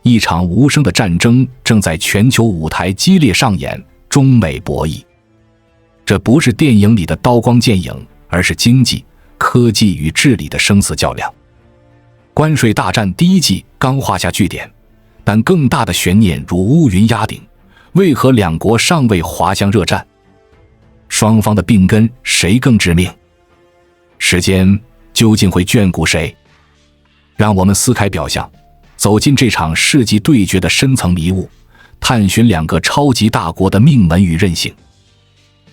一场无声的战争正在全球舞台激烈上演，中美博弈。这不是电影里的刀光剑影，而是经济、科技与治理的生死较量。关税大战第一季刚画下句点，但更大的悬念如乌云压顶，为何两国尚未滑向热战？双方的病根谁更致命？时间究竟会眷顾谁？让我们撕开表象，走进这场世纪对决的深层迷雾，探寻两个超级大国的命门与韧性。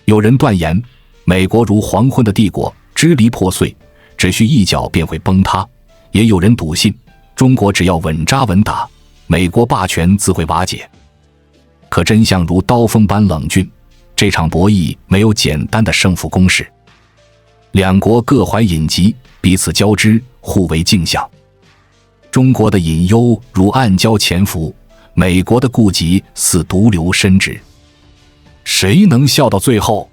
有人断言，美国如黄昏的帝国，支离破碎，只需一脚便会崩塌；也有人笃信，中国只要稳扎稳打，美国霸权自会瓦解。可真相如刀锋般冷峻，这场博弈没有简单的胜负公式。两国各怀隐疾，彼此交织，互为镜像。中国的隐忧如暗礁潜伏，美国的顾忌似毒瘤深植。谁能笑到最后？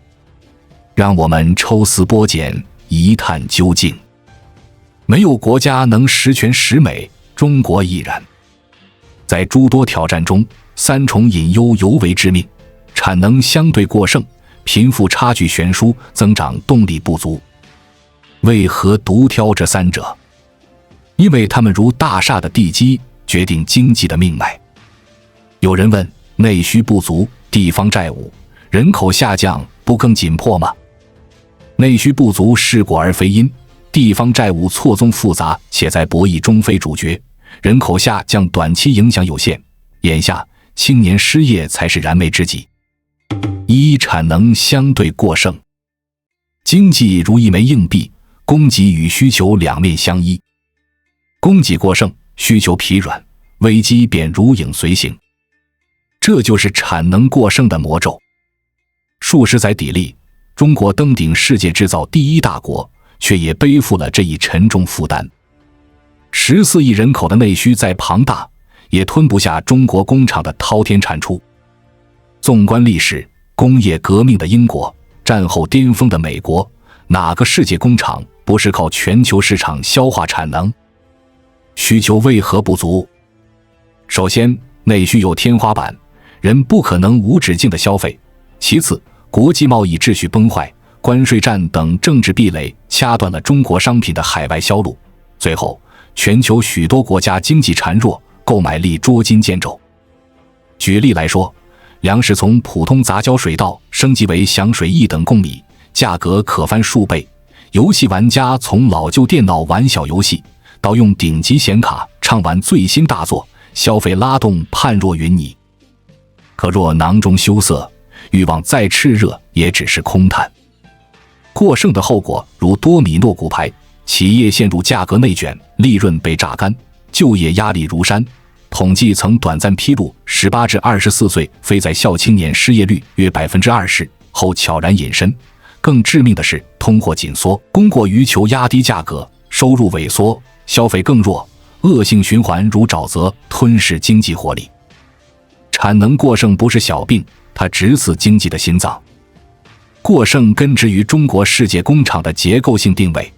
让我们抽丝剥茧，一探究竟。没有国家能十全十美，中国亦然。在诸多挑战中，三重隐忧尤为致命：产能相对过剩，贫富差距悬殊，增长动力不足。为何独挑这三者？因为它们如大厦的地基，决定经济的命脉。有人问：内需不足，地方债务，人口下降，不更紧迫吗？内需不足是果而非因，地方债务错综复杂，且在博弈中非主角，人口下降短期影响有限，眼下青年失业才是燃眉之急。一、产能相对过剩。经济如一枚硬币，供给与需求两面相依。供给过剩，需求疲软，危机便如影随形。这就是产能过剩的魔咒。数十载砥砺，中国登顶世界制造第一大国，却也背负了这一沉重负担。14亿人口的内需再庞大，也吞不下中国工厂的滔天产出。纵观历史，工业革命的英国，战后巅峰的美国，哪个世界工厂不是靠全球市场消化产能？需求为何不足？首先，内需有天花板，人不可能无止境的消费。其次，国际贸易秩序崩坏，关税战等政治壁垒掐断了中国商品的海外销路。最后，全球许多国家经济孱弱，购买力捉襟见肘。举例来说，粮食从普通杂交水稻升级为响水一等供米，价格可翻数倍；游戏玩家从老旧电脑玩小游戏，到用顶级显卡畅玩最新大作，消费拉动判若云泥。可若囊中羞涩，欲望再炽热，也只是空谈。过剩的后果如多米诺骨牌，企业陷入价格内卷，利润被榨干，就业压力如山。统计曾短暂披露18至24岁非在校青年失业率约 20%， 后悄然隐身。更致命的是，通货紧缩，供过于求压低价格，收入萎缩，消费更弱，恶性循环如沼泽，吞噬经济活力。产能过剩不是小病，它直刺经济的心脏。过剩根植于中国世界工厂的结构性定位。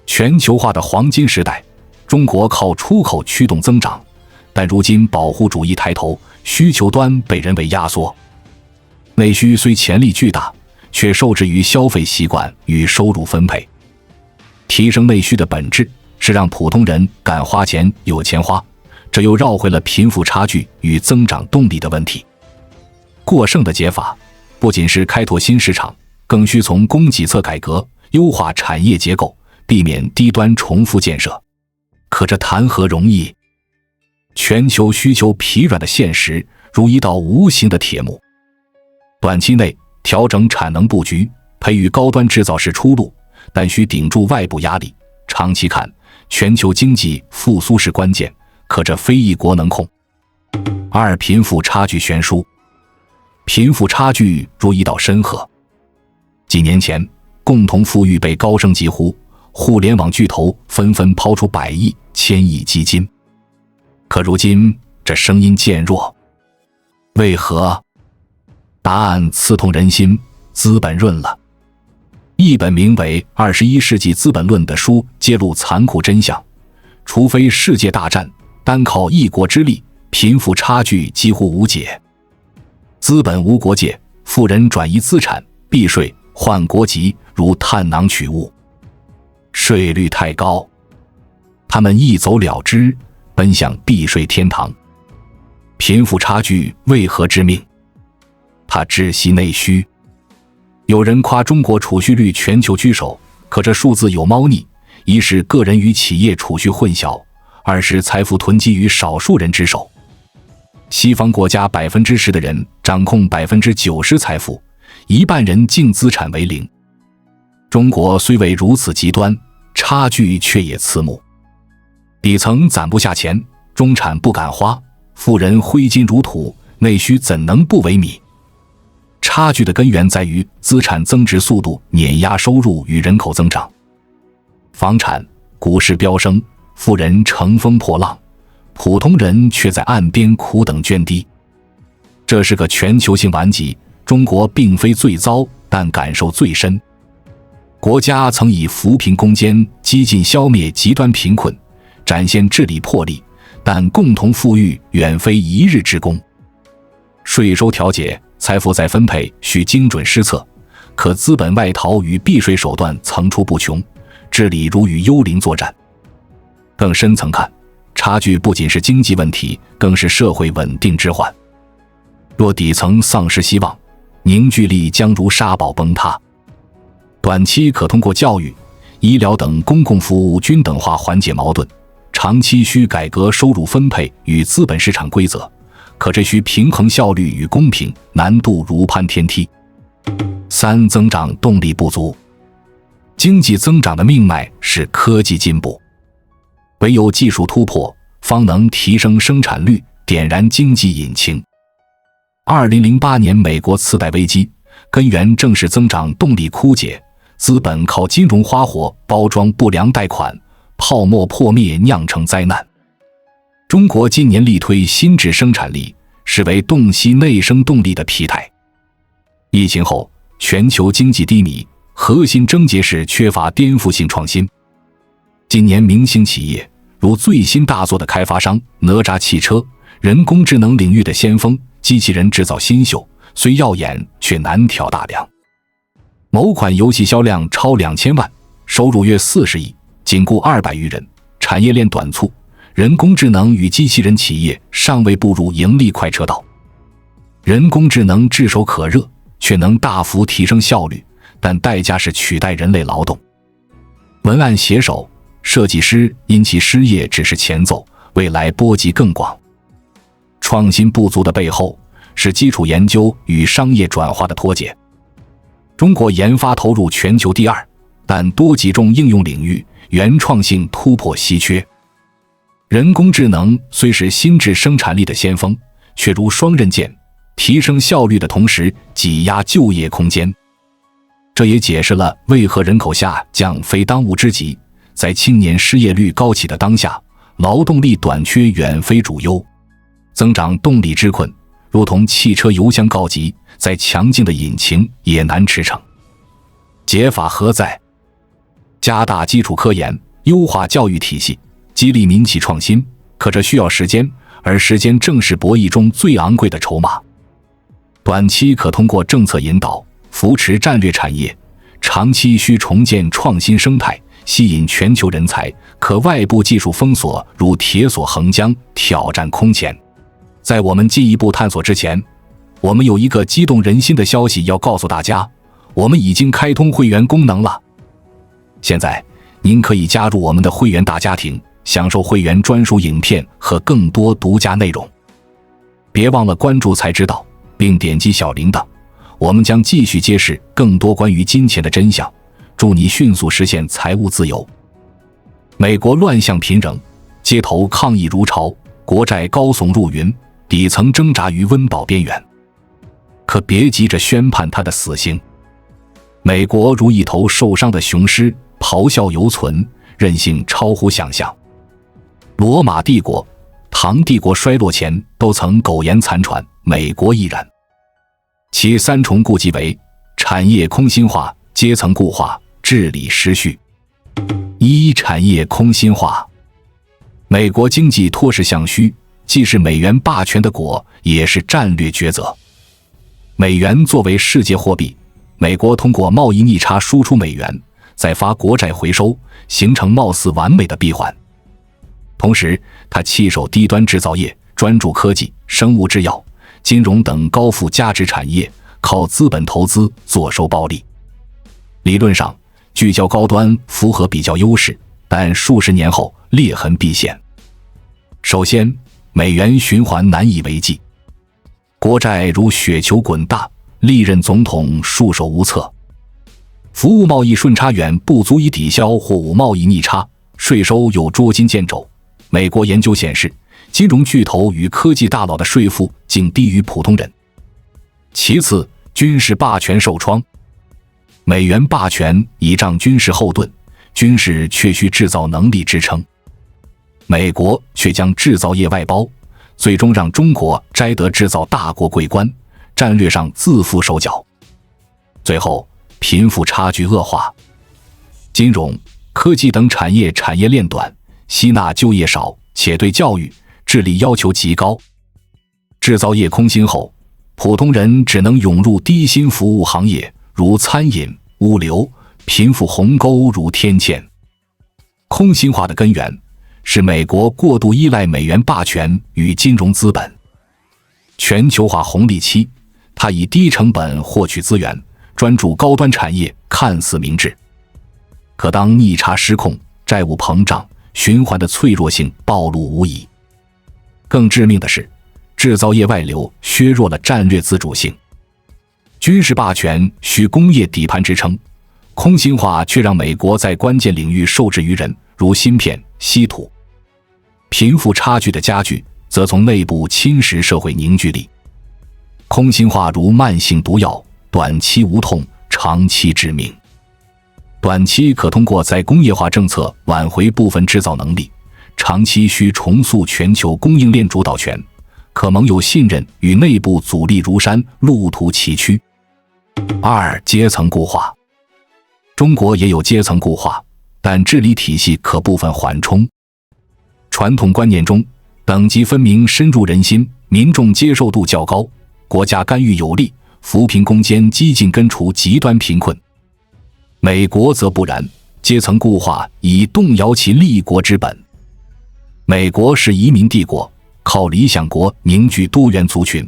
全球化的黄金时代，中国靠出口驱动增长，但如今保护主义抬头，需求端被人为压缩。内需虽潜力巨大，却受制于消费习惯与收入分配。提升内需的本质是让普通人敢花钱、有钱花，这又绕回了贫富差距与增长动力的问题。过剩的解法不仅是开拓新市场，更需从供给侧改革，优化产业结构，避免低端重复建设。可这谈何容易？全球需求疲软的现实如一道无形的铁幕。短期内调整产能布局，培育高端制造是出路，但需顶住外部压力。长期看，全球经济复苏是关键，可这非一国能控。二、贫富差距悬殊。贫富差距如一道深河。几年前，共同富裕被高声疾呼，互联网巨头纷纷抛出100亿、1000亿基金。可如今，这声音渐弱。为何？答案刺痛人心，资本论了。一本名为《21世纪资本论》的书揭露残酷真相：除非世界大战，单靠一国之力，贫富差距几乎无解。资本无国界，富人转移资产、避税、换国籍如探囊取物，税率太高，他们一走了之，奔向避税天堂。贫富差距为何致命？它窒息内需。有人夸中国储蓄率全球居首，可这数字有猫腻：一是个人与企业储蓄混淆，二是财富囤积于少数人之手。西方国家10%的人掌控90%财富，一半人净资产为零。中国虽为如此极端，差距却也刺目。底层攒不下钱，中产不敢花，富人挥金如土，内需怎能不萎靡？差距的根源在于资产增值速度碾压收入与人口增长。房产、股市飙升，富人乘风破浪，普通人却在岸边苦等涓滴。这是个全球性顽疾，中国并非最糟，但感受最深。国家曾以扶贫攻坚，激进消灭极端贫困，展现治理魄力，但共同富裕远非一日之功。税收调节、财富再分配需精准施策，可资本外逃与避税手段层出不穷，治理如与幽灵作战。更深层看，差距不仅是经济问题，更是社会稳定之患。若底层丧失希望，凝聚力将如沙堡崩塌。短期可通过教育、医疗等公共服务均等化缓解矛盾，长期需改革收入分配与资本市场规则，可这需平衡效率与公平，难度如攀天梯。3、增长动力不足。经济增长的命脉是科技进步，唯有技术突破，方能提升生产率，点燃经济引擎。2008年美国次贷危机，根源正是增长动力枯竭，资本靠金融花活包装不良贷款，泡沫破灭酿成灾难。中国近年力推新质生产力，视为洞悉内生动力的疲态。疫情后，全球经济低迷，核心症结是缺乏颠覆性创新。今年明星企业如最新大作的开发商哪吒汽车，人工智能领域的先锋，机器人制造新秀，虽耀眼却难挑大梁。某款游戏销量超2000万，收入约40亿，仅雇200余人，产业链短促，人工智能与机器人企业尚未步入盈利快车道。人工智能炙手可热，却能大幅提升效率，但代价是取代人类劳动。文案写手、设计师因其失业只是前奏，未来波及更广。创新不足的背后，是基础研究与商业转化的脱节。中国研发投入全球第2，但多集中应用领域，原创性突破稀缺。人工智能虽是新质生产力的先锋，却如双刃剑，提升效率的同时挤压就业空间。这也解释了为何人口下降非当务之急，在青年失业率高企的当下，劳动力短缺远非主忧。增长动力之困，如同汽车油箱告急，再强劲的引擎也难驰骋。解法何在？加大基础科研，优化教育体系，激励民企创新，可这需要时间，而时间正是博弈中最昂贵的筹码。短期可通过政策引导，扶持战略产业，长期需重建创新生态，吸引全球人才，可外部技术封锁如铁锁横江，挑战空前。在我们进一步探索之前，我们有一个激动人心的消息要告诉大家，我们已经开通会员功能了。现在您可以加入我们的会员大家庭，享受会员专属影片和更多独家内容。别忘了关注才知道，并点击小铃铛，我们将继续揭示更多关于金钱的真相，祝你迅速实现财务自由。美国乱象频仍，街头抗议如潮，国债高耸入云，底层挣扎于温饱边缘。可别急着宣判他的死刑。美国如一头受伤的雄狮，咆哮犹存，韧性超乎想象。罗马帝国、唐帝国衰落前都曾苟延残喘，美国亦然。其3重痼疾为产业空心化、阶层固化、治理失序。1、产业空心化。美国经济脱势向虚，既是美元霸权的果，也是战略抉择。美元作为世界货币，美国通过贸易逆差输出美元，再发国债回收，形成貌似完美的闭环。同时，它弃守低端制造业，专注科技、生物制药、金融等高附加值产业，靠资本投资坐收暴利。理论上，聚焦高端符合比较优势，但数十年后裂痕毕现。首先，美元循环难以为继，国债如雪球滚大，历任总统束手无策。服务贸易顺差远不足以抵消货物贸易逆差，税收又捉襟见肘。美国研究显示，金融巨头与科技大佬的税负竟低于普通人。其次，军事霸权受创。美元霸权倚仗军事后盾，军事却需制造能力支撑。美国却将制造业外包，最终让中国摘得制造大国桂冠，战略上自负手脚。最后，贫富差距恶化，金融、科技等产业链短，吸纳就业少，且对教育、智力要求极高。制造业空心后，普通人只能涌入低薪服务行业，如餐饮、物流，贫富鸿沟如天堑。空心化的根源是美国过度依赖美元霸权与金融资本。全球化红利期，它以低成本获取资源，专注高端产业，看似明智。可当逆差失控，债务膨胀，循环的脆弱性暴露无遗。更致命的是，制造业外流削弱了战略自主性。军事霸权需工业底盘支撑，空心化却让美国在关键领域受制于人，如芯片、稀土。贫富差距的加剧，则从内部侵蚀社会凝聚力。空心化如慢性毒药，短期无痛，长期致命。短期可通过再工业化政策挽回部分制造能力，长期需重塑全球供应链主导权，可盟友信任与内部阻力如山，路途崎岖。二、阶层固化。中国也有阶层固化，但治理体系可部分缓冲。传统观念中，等级分明深入人心，民众接受度较高，国家干预有力，扶贫攻坚激进根除极端贫困。美国则不然，阶层固化以动摇其立国之本。美国是移民帝国，靠理想国凝聚多元族群。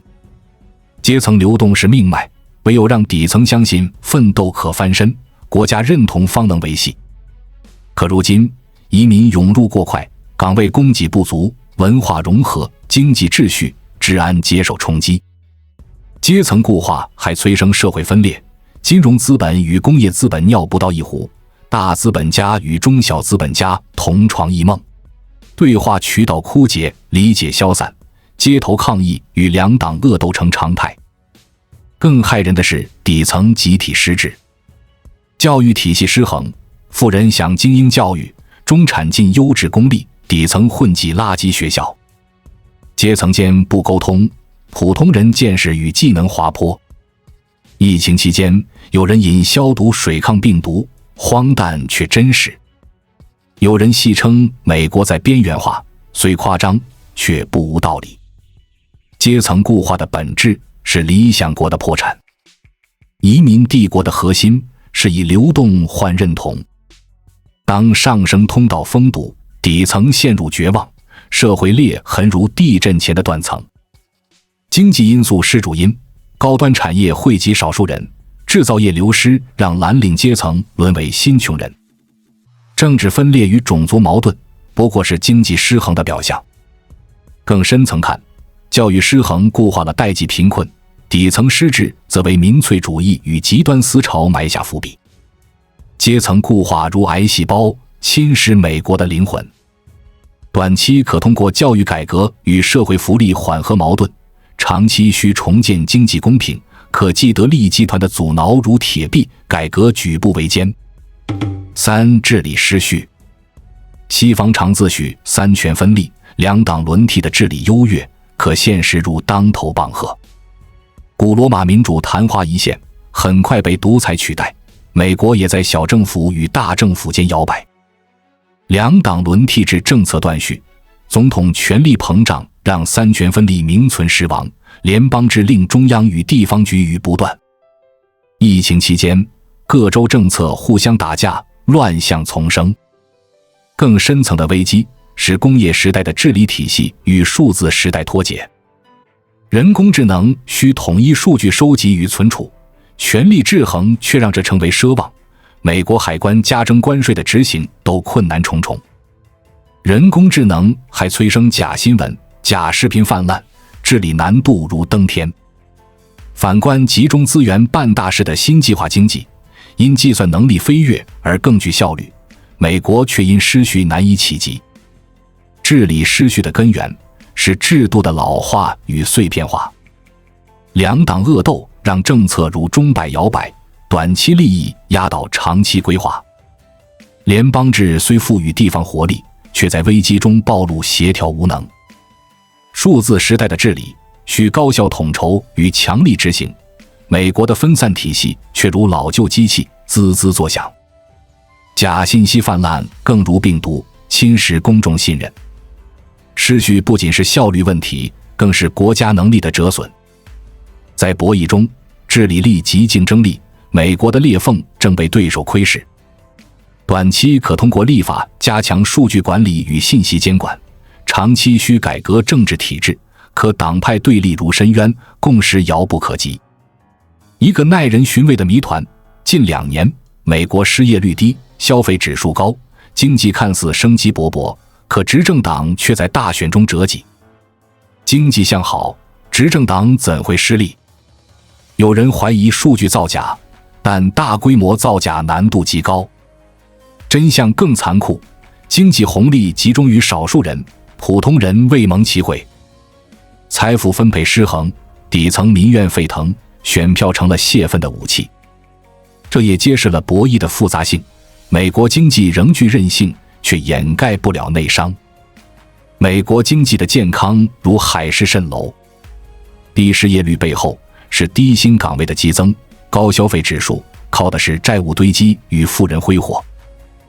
阶层流动是命脉，唯有让底层相信奋斗可翻身，国家认同方能维系。可如今，移民涌入过快，岗位供给不足，文化融合，经济秩序、治安接受冲击。阶层固化还催生社会分裂，金融资本与工业资本尿不到一壶，大资本家与中小资本家同床异梦，对话渠道枯竭，理解消散，街头抗议与两党恶斗成常态。更害人的是底层集体失智，教育体系失衡，富人享精英教育，中产进优质公立，底层混迹垃圾学校。阶层间不沟通，普通人见识与技能滑坡。疫情期间，有人引消毒水抗病毒，荒诞却真实。有人戏称美国在边缘化，虽夸张，却不无道理。阶层固化的本质是理想国的破产。移民帝国的核心是以流动换认同。当上升通道封堵，底层陷入绝望，社会裂痕如地震前的断层。经济因素是主因，高端产业惠及少数人，制造业流失让蓝领阶层沦为新穷人。政治分裂与种族矛盾不过是经济失衡的表象。更深层看，教育失衡固化了代际贫困，底层失智则为民粹主义与极端思潮埋下伏笔。阶层固化如癌细胞，侵蚀美国的灵魂。短期可通过教育改革与社会福利缓和矛盾，长期需重建经济公平，可既得利益集团的阻挠如铁壁，改革举步维艰。三、治理失序。西方常自诩三权分立、两党轮替的治理优越，可现实如当头棒喝。古罗马民主昙花一现，很快被独裁取代，美国也在小政府与大政府间摇摆。两党轮替制政策断续，总统权力膨胀让三权分立名存实亡，联邦制令中央与地方局域不断。疫情期间，各州政策互相打架，乱象丛生。更深层的危机是工业时代的治理体系与数字时代脱节。人工智能需统一数据收集与存储，权力制衡却让这成为奢望。美国海关加征关税的执行都困难重重。人工智能还催生假新闻、假视频泛滥，治理难度如登天。反观集中资源办大事的新计划经济，因计算能力飞跃而更具效率，美国却因失序难以企及。治理失序的根源是制度的老化与碎片化。两党恶斗让政策如钟摆摇摆，短期利益压倒长期规划。联邦制虽赋予地方活力，却在危机中暴露协调无能。数字时代的治理需高效统筹与强力执行，美国的分散体系却如老旧机器滋滋作响。假信息泛滥更如病毒，侵蚀公众信任。失序不仅是效率问题，更是国家能力的折损。在博弈中，治理力及竞争力，美国的裂缝正被对手窥视。短期可通过立法加强数据管理与信息监管，长期需改革政治体制，可党派对立如深渊，共识遥不可及。一个耐人寻味的谜团：近2年，美国失业率低，消费指数高，经济看似生机勃勃，可执政党却在大选中折戟。经济向好，执政党怎会失利？有人怀疑数据造假，但大规模造假难度极高。真相更残酷，经济红利集中于少数人，普通人未蒙其惠。财富分配失衡，底层民怨沸腾，选票成了泄愤的武器。这也揭示了博弈的复杂性。美国经济仍具韧性，却掩盖不了内伤。美国经济的健康如海市蜃楼，低失业率背后是低薪岗位的激增，高消费指数靠的是债务堆积与富人挥霍。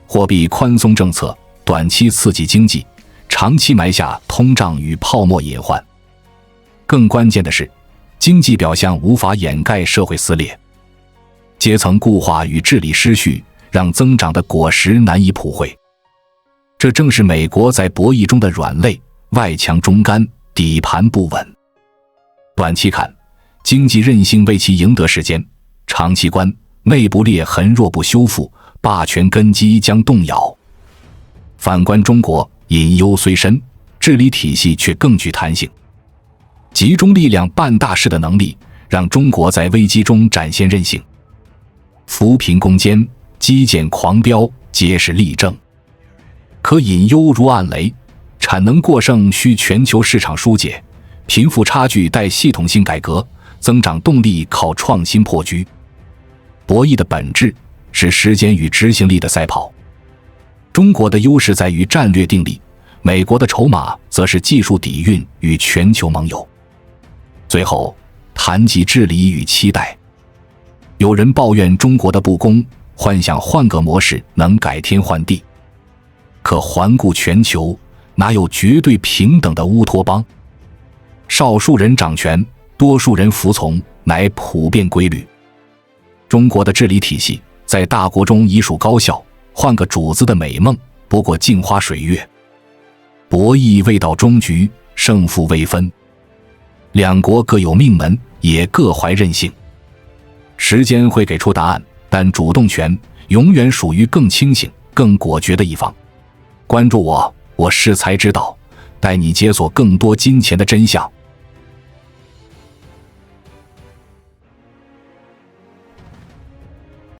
货币宽松政策短期刺激经济，长期埋下通胀与泡沫隐患。更关键的是，经济表象无法掩盖社会撕裂，阶层固化与治理失序让增长的果实难以普惠。这正是美国在博弈中的软肋，外强中干，底盘不稳。短期看，经济韧性为其赢得时间；长期观，内部裂痕若不修复，霸权根基将动摇。反观中国，隐忧虽深，治理体系却更具弹性。集中力量办大事的能力，让中国在危机中展现韧性。扶贫攻坚、基建狂飙皆是例证。可隐忧如暗雷，产能过剩需全球市场疏解，贫富差距待系统性改革，增长动力靠创新破局。博弈的本质是时间与执行力的赛跑。中国的优势在于战略定力，美国的筹码则是技术底蕴与全球盟友。最后，谈及治理与期待。有人抱怨中国的不公，幻想换个模式能改天换地。可环顾全球，哪有绝对平等的乌托邦？少数人掌权，多数人服从，乃普遍规律。中国的治理体系在大国中已属高效，换个主子的美梦不过镜花水月。博弈未到终局，胜负未分，两国各有命门，也各怀韧性。时间会给出答案，但主动权永远属于更清醒、更果决的一方。关注我，我是才知道，带你解锁更多金钱的真相。